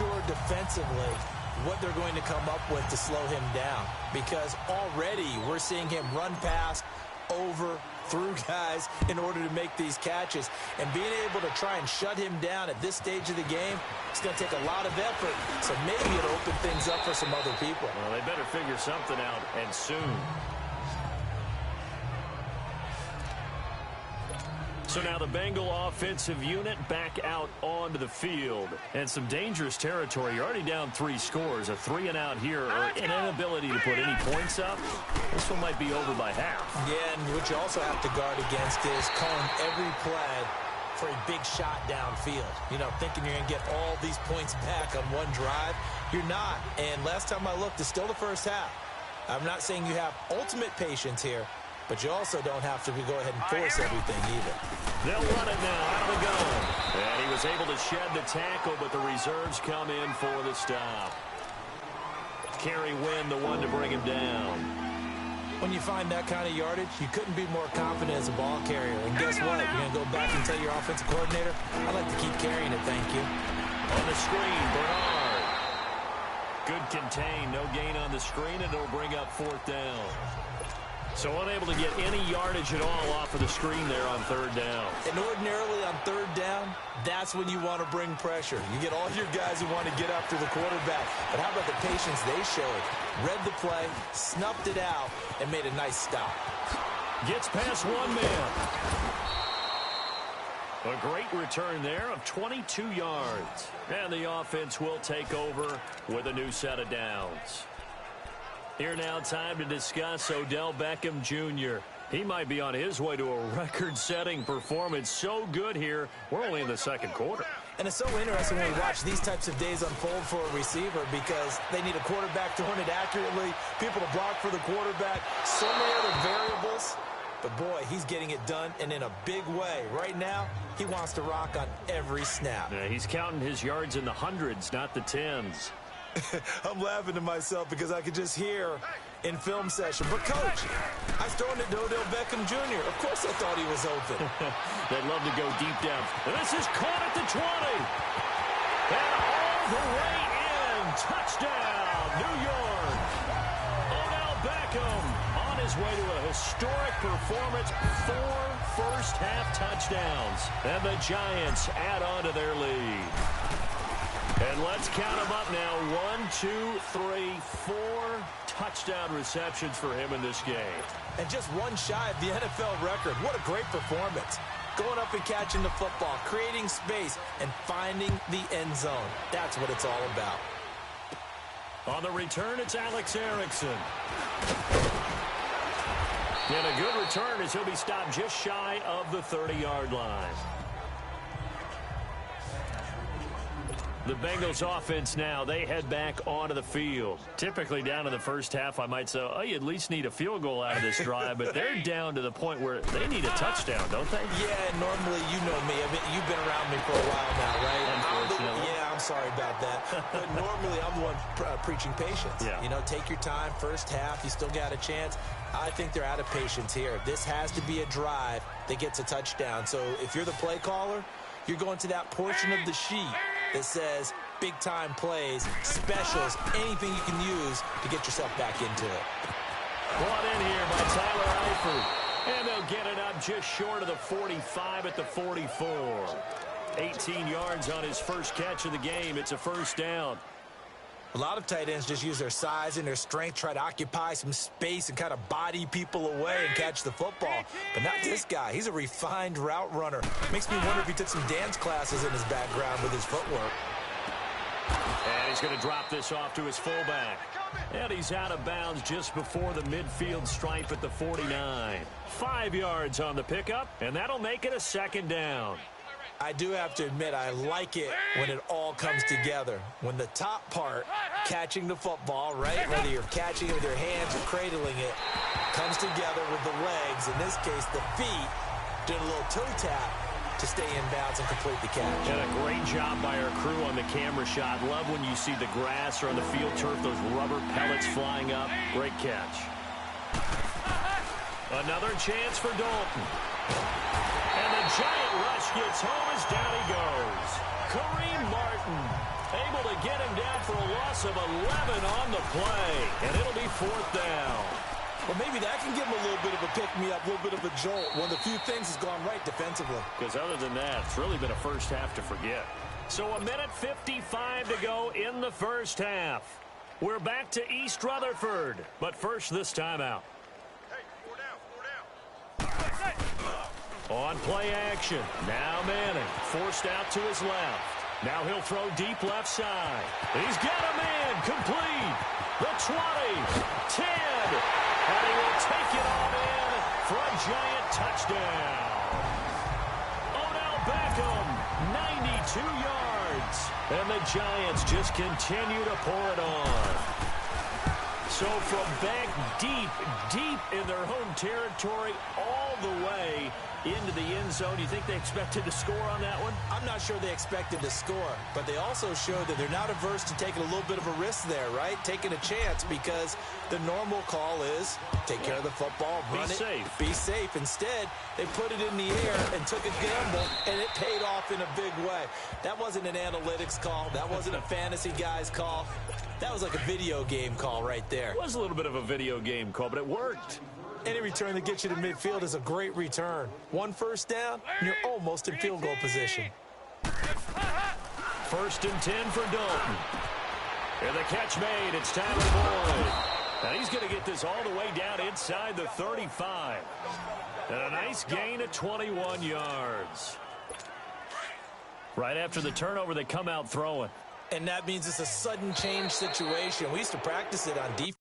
sure defensively what they're going to come up with to slow him down, because already we're seeing him run past, over, through guys in order to make these catches. And being able to try and shut him down at this stage of the game, it's going to take a lot of effort. So maybe it'll open things up for some other people. Well, they better figure something out, and soon. So now the Bengal offensive unit back out onto the field. And some dangerous territory. You're already down 3 scores. A 3-and-out here, or an inability to put any points up. This one might be over by half. Yeah, and what you also have to guard against is calling every play for a big shot downfield. You know, thinking you're going to get all these points back on one drive. You're not. And last time I looked, it's still the first half. I'm not saying you have ultimate patience here, but you also don't have to go ahead and force everything either. They'll run it now out of the gun. And he was able to shed the tackle, but the reserves come in for the stop. Kerry Wynn, the one to bring him down. When you find that kind of yardage, you couldn't be more confident as a ball carrier. And guess what? You're going to go back and tell your offensive coordinator, I'd like to keep carrying it, thank you. On the screen, Bernard. Good contain, no gain on the screen, and it'll bring up 4th down. So unable to get any yardage at all off of the screen there on 3rd down. And ordinarily on 3rd down, that's when you want to bring pressure. You get all your guys who want to get after the quarterback. But how about the patience they showed? Read the play, snuffed it out, and made a nice stop. Gets past one man. A great return there of 22 yards. And the offense will take over with a new set of downs. Here now, time to discuss Odell Beckham Jr. He might be on his way to a record-setting performance. So good here. We're only in the 2nd quarter. And it's so interesting when we watch these types of days unfold for a receiver, because they need a quarterback throwing it accurately, people to block for the quarterback, so many other variables. But, boy, he's getting it done, and in a big way. Right now, he wants to rock on every snap. Yeah, he's counting his yards in the hundreds, not the tens. I'm laughing to myself because I could just hear in film session, but coach, I was throwing it to Odell Beckham Jr. Of course I thought he was open. They'd love to go deep down. And this is caught at the 20. And all the way in. Touchdown, New York. Odell Beckham on his way to a historic performance. 4 first-half touchdowns. And the Giants add on to their lead. And let's count them up now. 1, 2, 3, 4 touchdown receptions for him in this game. And just one shy of the NFL record. What a great performance. Going up and catching the football, creating space, and finding the end zone. That's what it's all about. On the return, it's Alex Erickson. And a good return as he'll be stopped just shy of the 30-yard line. The Bengals offense now, they head back onto the field. Typically down in the first half, I might say, oh, you at least need a field goal out of this drive, but they're down to the point where they need a touchdown, don't they? Yeah, normally, you know me. You've been around me for a while now, right? Unfortunately. Yeah, I'm sorry about that. But normally, I'm the one preaching patience. Yeah. You know, take your time, first half, you still got a chance. I think they're out of patience here. This has to be a drive that gets a touchdown. So if you're the play caller, you're going to that portion of the sheet that says big-time plays, specials, anything you can use to get yourself back into it. Brought in here by Tyler Eifert. And they'll get it up just short of the 45 at the 44. 18 yards on his first catch of the game. It's a first down. A lot of tight ends just use their size and their strength, try to occupy some space and kind of body people away and catch the football. But not this guy. He's a refined route runner. Makes me wonder if he took some dance classes in his background with his footwork. And he's going to drop this off to his fullback. And he's out of bounds just before the midfield stripe at the 49. 5 yards on the pickup, and that'll make it a second down. I do have to admit, I like it when it all comes together. When the top part, catching the football, right, whether you're catching it with your hands or cradling it, comes together with the legs, in this case the feet, doing a little toe tap to stay in bounds and complete the catch. And a great job by our crew on the camera shot. Love when you see the grass or on the field turf, those rubber pellets flying up. Great catch. Another chance for Dalton. And the giant rush gets home as down he goes. Kareem Martin Able to get him down for a loss of 11 on the play. And it'll be 4th down. Well, maybe that can give him a little bit of a pick-me-up, a little bit of a jolt. One of the few things has gone right defensively. Because other than that, it's really been a first half to forget. So 1:55 to go in the first half. We're back to East Rutherford. But first, this timeout. Hey, 4 down. On play action. Now Manning forced out to his left. Now he'll throw deep left side. He's got a man complete. The 20, 10, and he will take it on in for a giant touchdown. Odell Beckham, 92 yards. And the Giants just continue to pour it on. So from back deep in their home territory all the way into the end zone, do you think they expected to score on that one? I'm not sure they expected to score, but they also showed that they're not averse to taking a little bit of a risk there, right? Taking a chance, because the normal call is take care of the football, run it, be safe. Instead, they put it in the air and took a gamble, and it paid off in a big way. That wasn't an analytics call. That wasn't a fantasy guy's call. That was like a video game call right there. It was a little bit of a video game call, but it worked. Any return that gets you to midfield is a great return. 1 first down, and you're almost in field goal position. 1st and 10 for Dalton. And the catch made. It's Tyler Boyd. And he's going to get this all the way down inside the 35. And a nice gain of 21 yards. Right after the turnover, they come out throwing. And that means it's a sudden change situation. We used to practice it on defense.